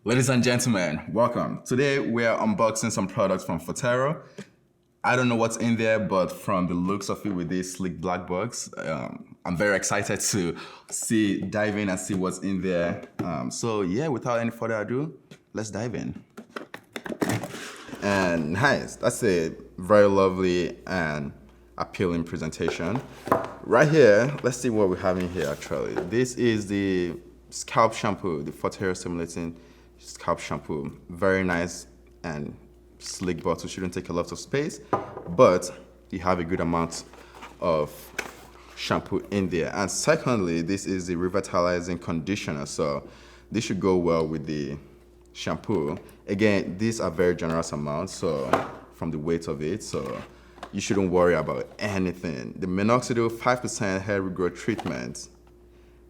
Ladies and gentlemen, welcome. Today we are unboxing some products from Fortero. I don't know what's in there, but from the looks of it with this sleek black box, I'm very excited to dive in and see what's in there. So yeah, without any further ado, let's dive in. And nice, that's a very lovely and appealing presentation. Right here, let's see what we have in here actually. This is the scalp shampoo, the Fortero Stimulating Scalp Shampoo. Very nice and sleek bottle, shouldn't take a lot of space, but you have a good amount of shampoo in there. And secondly, this is the revitalizing conditioner, so this should go well with the shampoo. Again, these are very generous amounts, so from the weight of it, so you shouldn't worry about anything. The minoxidil 5% hair regrowth treatment.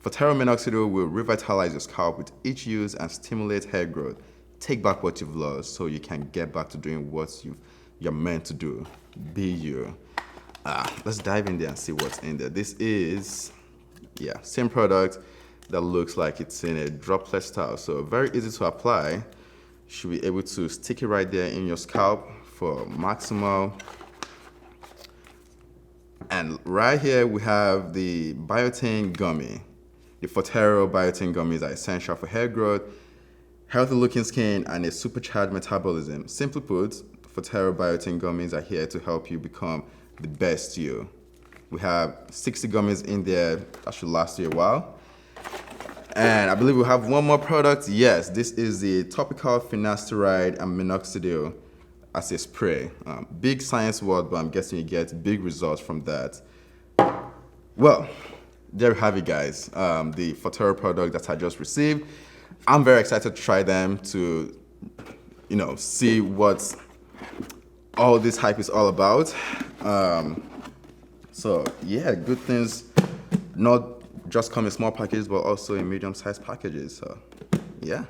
Fortero minoxidil will revitalize your scalp with each use and stimulate hair growth. Take back what you've lost so you can get back to doing what you're meant to do. Be you. Let's dive in there and see what's in there. This is, yeah, same product that looks like it's in a droplet style. So very easy to apply. You should be able to stick it right there in your scalp for maximal. And right here we have the biotin gummy. The Fortero biotin gummies are essential for hair growth, healthy looking skin, and a supercharged metabolism. Simply put, Fortero biotin gummies are here to help you become the best you. We have 60 gummies in there that should last you a while. And I believe we have one more product. Yes, this is the topical finasteride and minoxidil as a spray. Big science word, but I'm guessing you get big results from that. Well, there you have it, guys. The Fortero product that I just received. I'm very excited to try them to, see what all this hype is all about. So yeah, good things not just come in small packages, but also in medium-sized packages. So yeah.